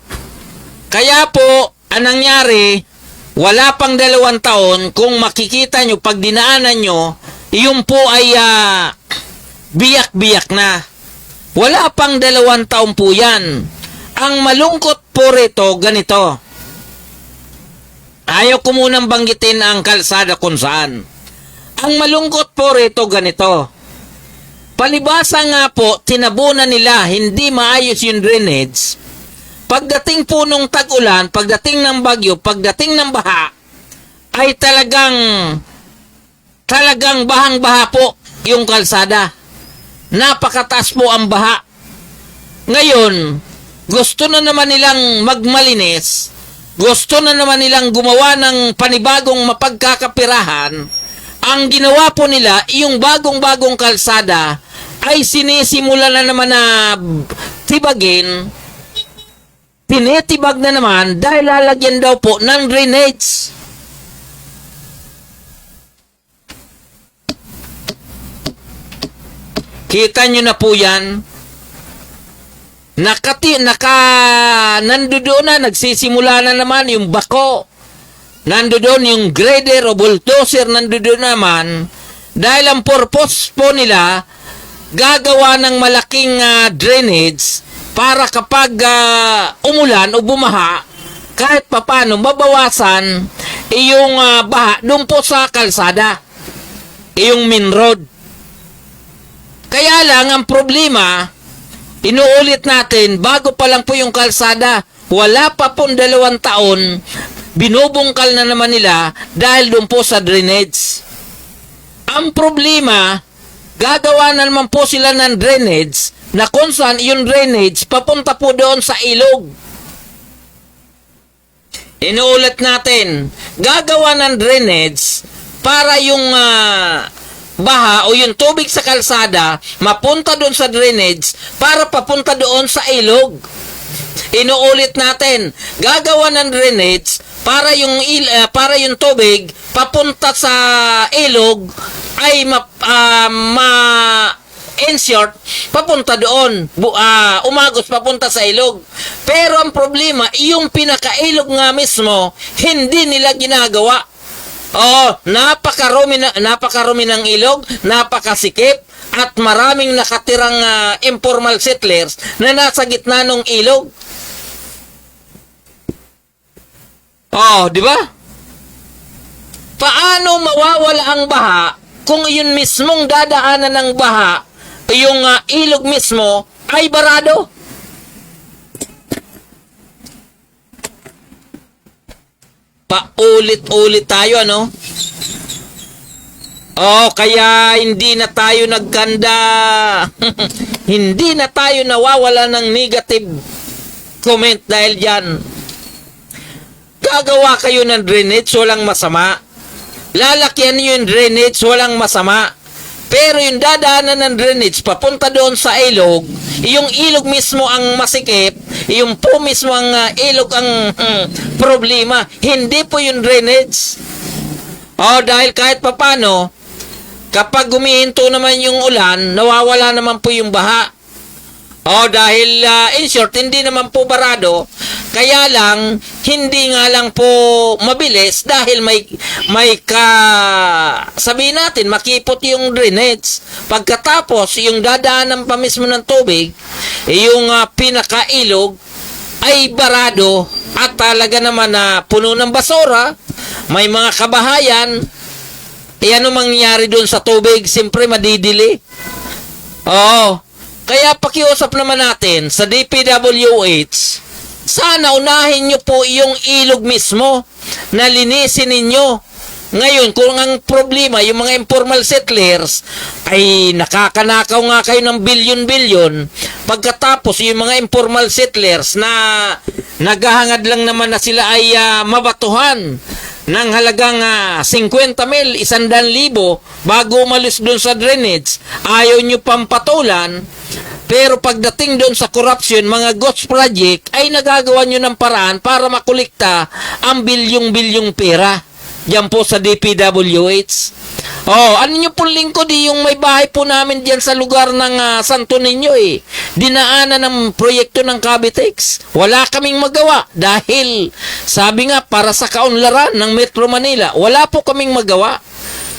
Kaya po, ang nangyari, wala pang 2 taon, kung makikita nyo, pag dinaanan nyo, yung po ay biyak-biyak na. Wala pang 2 taon po yan. Ang malungkot po rito, ganito. ayaw ko munang banggitin ang kalsada kung saan. Ang malungkot po rito ganito. Palibasa nga po, tinabunan nila, hindi maayos yung drainage. Pagdating po nung tag-ulan, pagdating ng bagyo, pagdating ng baha, ay talagang bahang-baha po yung kalsada. Napakataas po ang baha. Ngayon, gusto na naman nilang magmalinis, gusto na naman nilang gumawa ng panibagong mapagkakapirahan. Ang ginawa po nila, yung bagong-bagong kalsada, ay sinisimula na naman na tibagin, tinitibag na naman dahil lalagyan daw po ng drainage. Kita nyo na po yan. Nandoon na, nagsisimula na naman yung bako. Nandoon yung grader o bulldozer, nandoon naman. Dahil ang purpose po nila, gagawa ng malaking drainage para kapag umulan o bumaha, kahit papano mabawasan yung baha doon po sa kalsada, yung main road. Kaya lang ang problema, inuulit natin, bago pa lang po yung kalsada, wala pa pong 2 taon, binubungkal na naman nila dahil doon po sa drainage. Ang problema, gagawa na naman po sila ng drainage na kung saan yung drainage papunta po doon sa ilog. Inuulit natin, gagawa ng drainage para yung baha o yung tubig sa kalsada mapunta doon sa drainage para papunta doon sa ilog. Inuulit natin, gagawa ng drainage para yung tubig papunta sa ilog ay in short, papunta doon, umagos papunta sa ilog. Pero ang problema, yung pinakailog nga mismo, hindi nila ginagawa. Napakarumi ng ilog, napakasikip, at maraming nakatirang informal settlers na nasa gitna ng ilog. Di ba? Paano mawawala ang baha kung yun mismong dadaanan ng baha, yung ilog mismo ay barado? Paulit-ulit tayo, ano? Kaya hindi na tayo nagkanda. Hindi na tayo nawawala ng negative comment dahil dyan. Gagawa kayo ng drainage, walang masama. Lalakyan nyo yung drainage, walang masama. Pero yung dadaanan ng drainage, papunta doon sa ilog, yung ilog mismo ang masikip, yung po mismo ang ilog ang problema, hindi po yung drainage. Dahil kahit papano, kapag gumihinto naman yung ulan, nawawala naman po yung baha. Dahil in short, hindi naman po barado. Kaya lang, hindi nga lang po mabilis dahil sabihin natin, makipot yung drainage. Pagkatapos, yung dadaanan pa mismo ng tubig, yung pinakailog ay barado at talaga naman na puno ng basura. May mga kabahayan. Ano mangyayari doon sa tubig? Siyempre, madidili. Kaya pakiusap naman natin sa DPWH, sana unahin nyo po yung ilog mismo na linisin ninyo. Ngayon, kung ang problema, yung mga informal settlers, ay nakakanakaw nga kayo ng bilyon-bilyon, pagkatapos yung mga informal settlers na naghahangad lang naman na sila ay mabatuhan ng halagang 50 mil, 100,000 bago umalis doon sa drainage, ayaw nyo pampatulan. Pero pagdating doon sa corruption, mga ghost project, ay nagagawa nyo ng paraan para makulikta ang bilyong-bilyong pera. Diyan po sa DPWH. Ano nyo pong lingkod yung may bahay po namin diyan sa lugar ng Santo Niño dinaanan ng proyekto ng Cavitex. Wala kaming magawa dahil sabi nga para sa kaunlaran ng Metro Manila, wala po kaming magawa.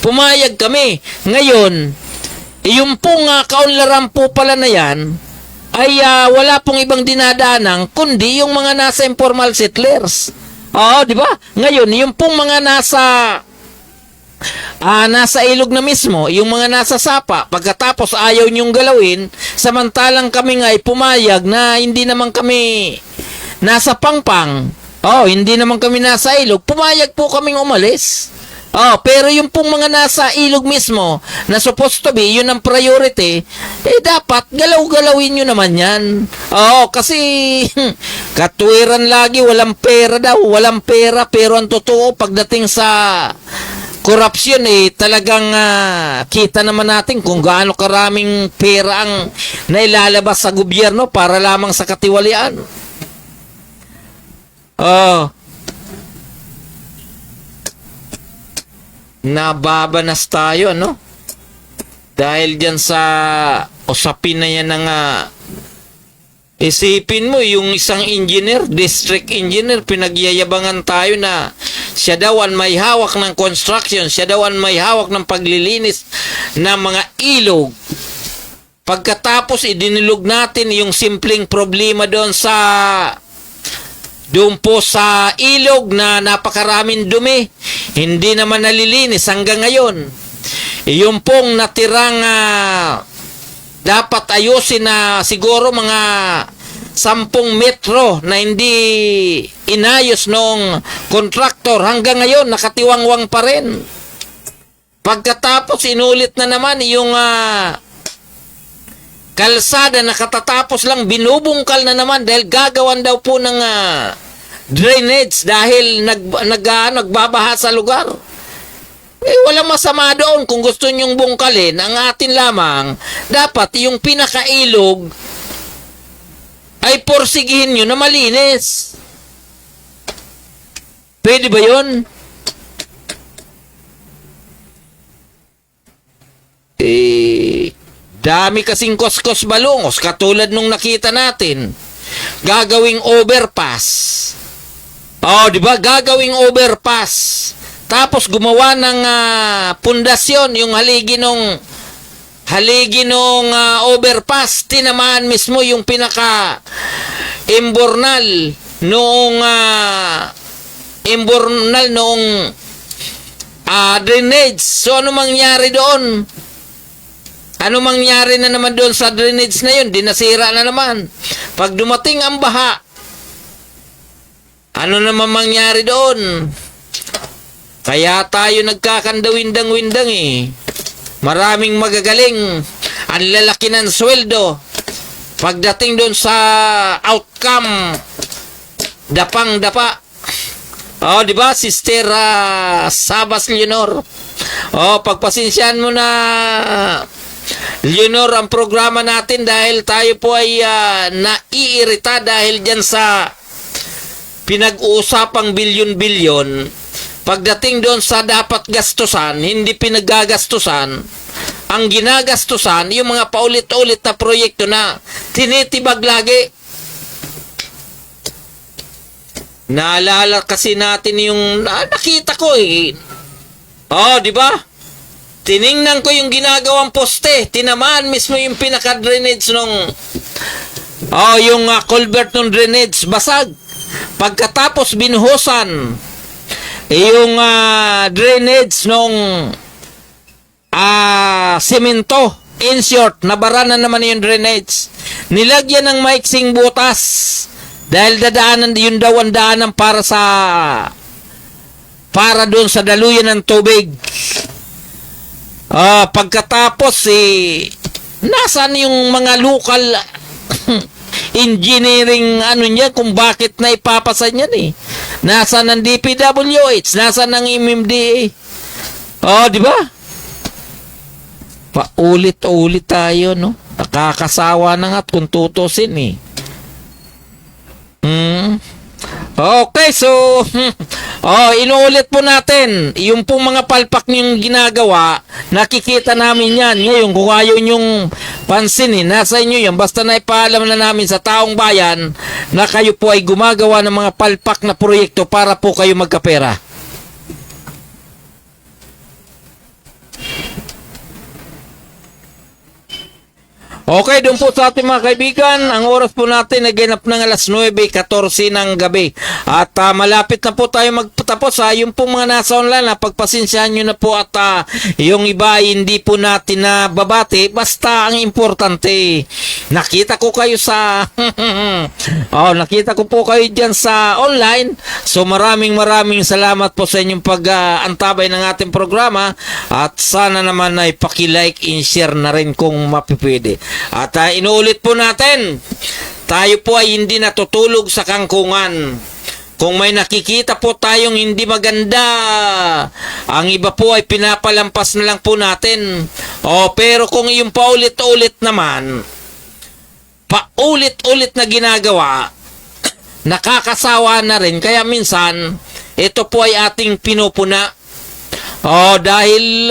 Pumayag kami. Ngayon, yung pong kaunlaran po pala na yan, ay wala pong ibang dinadanan kundi yung mga nasa informal settlers. Oo, di ba? Ngayon, yung pong mga nasa ilog na mismo, yung mga nasa sapa, pagkatapos ayaw niyong galawin, samantalang kami nga ay pumayag na hindi naman kami nasa pangpang. Oh, hindi naman kami nasa ilog, pumayag po kaming umalis. Oh, pero yung pong mga nasa ilog mismo, na supposed to be, yun ang priority, dapat galaw-galawin nyo naman yan. Oh, kasi katwiran lagi, walang pera daw, walang pera, pero ang totoo, pagdating sa korupsyon talagang kita naman natin kung gaano karaming pera ang nailalabas sa gobyerno para lamang sa katiwalian. Nababanas tayo, no? Dahil dyan sa usapin na yan ng isipin mo, yung isang engineer, district engineer, pinagyayabangan tayo na siya daw ang may hawak ng construction, siya daw ang may hawak ng paglilinis ng mga ilog. Pagkatapos, idinilog natin yung simpleng problema doon po sa ilog na napakaraming dumi. Hindi naman nalilinis hanggang ngayon. Yung pong natirang dapat ayusin na siguro mga 10 metro na hindi inayos nung kontraktor, hanggang ngayon nakatiwangwang pa rin. Pagkatapos inulit na naman yung kalsada na katatapos lang, binubungkal na naman dahil gagawan daw po ng drainage dahil nagbabaha sa lugar. Walang masama doon kung gusto nyong bungkalin. Ang atin lamang, dapat yung pinakailog ay porsigihin nyo na malinis. Pwede ba yun? Dami kasing koskos balungos katulad nung nakita natin. Gagawing overpass. Oh, di ba? Gagawing overpass. Tapos gumawa ng pundasyon, yung haligi nung overpass. Tinamaan mismo yung pinaka imbornal noong drainage. So ano mangyari doon? Ano mangyari na naman doon sa drainage na yun? Dinasira na naman. Pag dumating ang baha, ano naman mangyari doon? Kaya tayo nagkakandawindang-windang Maraming magagaling. Ang lalaki ng sweldo. Pagdating doon sa outcome, dapang-dapa. Oh, di ba, Sister Sabas Leonor? Oh, pagpasensyahan mo na, Leonor, ang programa natin dahil tayo po ay naiirita dahil dyan sa pinag-uusapang bilyon-bilyon. Pagdating doon sa dapat gastusan, hindi pinaggagastusan. Ang ginagastusan, yung mga paulit-ulit na proyekto na tinitibag lagi. Naalala kasi natin yung nakita ko Oh, di ba? Tiningnan ko yung ginagawang poste. Tinamaan mismo yung pinaka-drainage nung yung culvert ng drainage basag. Pagkatapos binuhusan yung drainage nung semento. In short, nabara na naman yung drainage. Nilagyan ng maiksing butas dahil dadaanan yung daw ang daanan para doon sa daluyan ng tubig. Pagkatapos nasaan yung mga local engineering niya kung bakit na ipapasa niyan Nasaan ang DPWH, nasaan ang MMDA? Di ba? Paulit-ulit tayo, no? Nakakasawa na nga kung tutusin Okay, so inuulit po natin yung pong mga palpak niyong ginagawa, nakikita namin yan. Ngayon, kung ayaw niyong pansinin, nasa inyo yan. Basta na ipaalam na namin sa taong bayan na kayo po ay gumagawa ng mga palpak na proyekto para po kayo magkapera. Okay, doon po sa ating mga kaibigan, ang oras po natin ay ganap ng alas 9:14 ng gabi. At malapit na po tayo magpatapos. Yung pong mga nasa online, pagpasensyahan nyo na po at yung iba ay hindi po natin na babati. Basta ang importante, nakita ko kayo sa nakita ko po kayo dyan sa online. So maraming salamat po sa inyong pag-antabay ng ating programa. At sana naman ay paki-like and share na rin kung mapipwede. At inuulit po natin, tayo po ay hindi natutulog sa kangkungan. Kung may nakikita po tayong hindi maganda, ang iba po ay pinapalampas na lang po natin. Pero kung yung paulit-ulit naman, paulit-ulit na ginagawa, nakakasawa na rin. Kaya minsan, ito po ay ating pinupuna. Dahil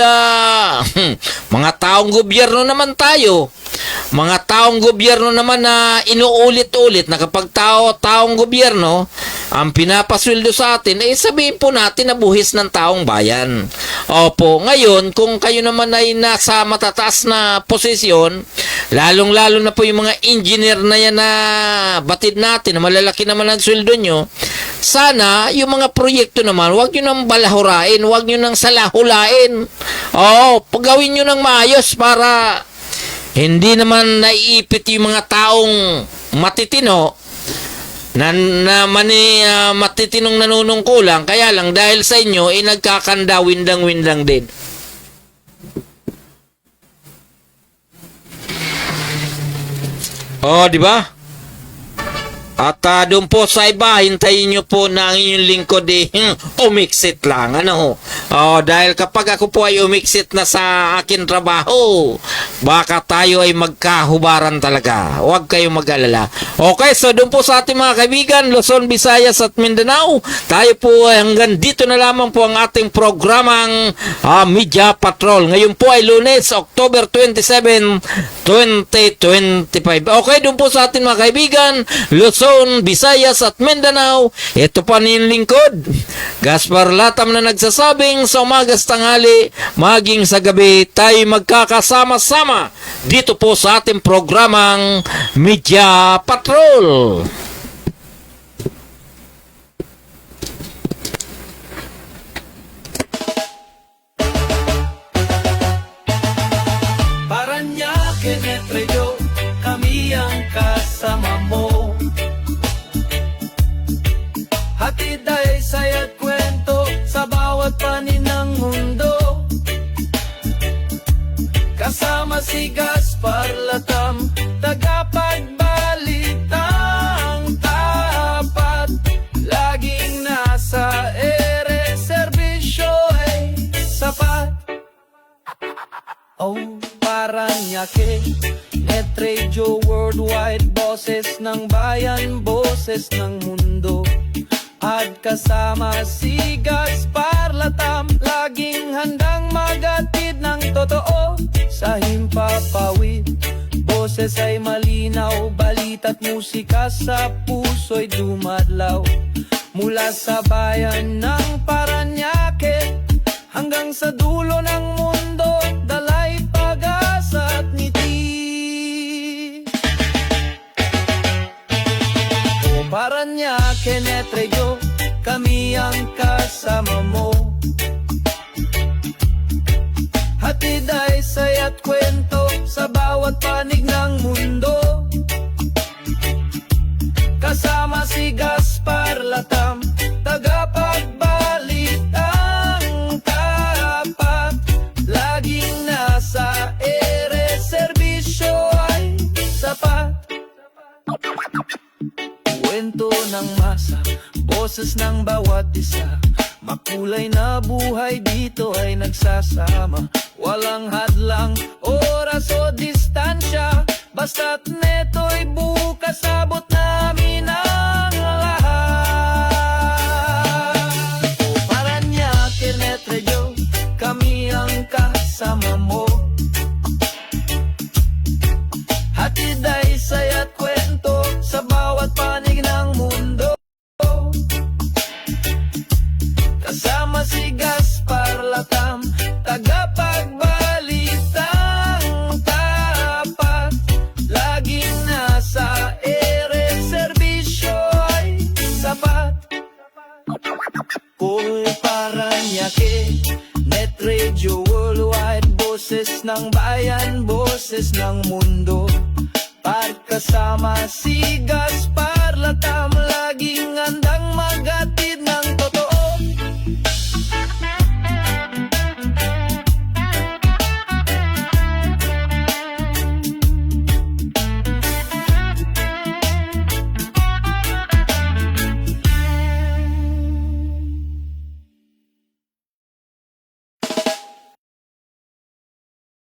mga taong gobyerno naman tayo. Mga taong gobyerno naman na inuulit-ulit na kapag taong gobyerno ang pinapasweldo sa atin, sabihin po natin na buhis ng taong bayan. Opo, ngayon, kung kayo naman ay nasa matataas na posisyon, lalong-lalo na po yung mga engineer na yan na batid natin, na malalaki naman ang sweldo nyo, sana yung mga proyekto naman, huwag nyo nang balahurain, huwag nyo nang salahulain. Pagawin nyo nang maayos para hindi naman naiipit yung mga taong matitino na matitinong nanunungkulang, kaya lang dahil sa inyo nagkakanda windang-windang din. Di ba? At doon po sa iba, hintayin nyo po na ang inyong lingkod umiksit lang. Dahil kapag ako po ay umiksit na sa akin trabaho, baka tayo ay magkahubaran talaga. Huwag kayong mag-alala. Okay, so doon po sa ating mga kaibigan, Luzon, Visayas at Mindanao, tayo po hanggang dito na lamang po ang ating programang Media Patrol. Ngayon po ay Lunes, October 27, 2025. Okay, doon po sa ating mga kaibigan, Luzon, Visayas at Mindanao, ito pa niyong lingkod, Gaspar Latam, na nagsasabing sa umagas, tanghali, maging sa gabi, tayo magkakasama-sama dito po sa ating programang Media Patrol. Paranaque, Netreo, kami ang kasama mo. Hatid ay saya't kwento sa bawat panin ng mundo. Kasama si Gaspar Latam, tagapagbalitang tapat. Laging nasa ere, serbisyo ay sapat. Paranaque, Netreo Worldwide, boses ng bayan, boses ng mundo. At kasama si Gaspar Latam, laging handang magatid ng totoo sa himpapawid. Boses ay malinaw, balita't musika sa puso'y dumadlaw. Mula sa bayan ng Paranaque hanggang sa dulo ng mundo, dalay pag-asa at ngiti. Paranaque, Netreo, kami ang kasama mo. Hatid ay saya't kwento sa bawat panig ng mundo. Kasama si Gaspar Latam, tagapagbalitang tapat. Laging nasa ere, serbisyo ay sapat. Kwento ng masa, boses ng bawat isa. Makulay na buhay dito ay nagsasama. Walang hadlang, oras o distansya. Basta't neto'y bukas, abot namin ang lahat. Paranaque, Netreo, kami ang kasama mo. Hatid ay saya't kwento sa bawat panig ng mundo. Kasama si Gaspar Latam, tagapagbalitang tapat. Net Radio Worldwide, boses ng bayan, boses ng mundo. Pagkasama si Gaspar Latama.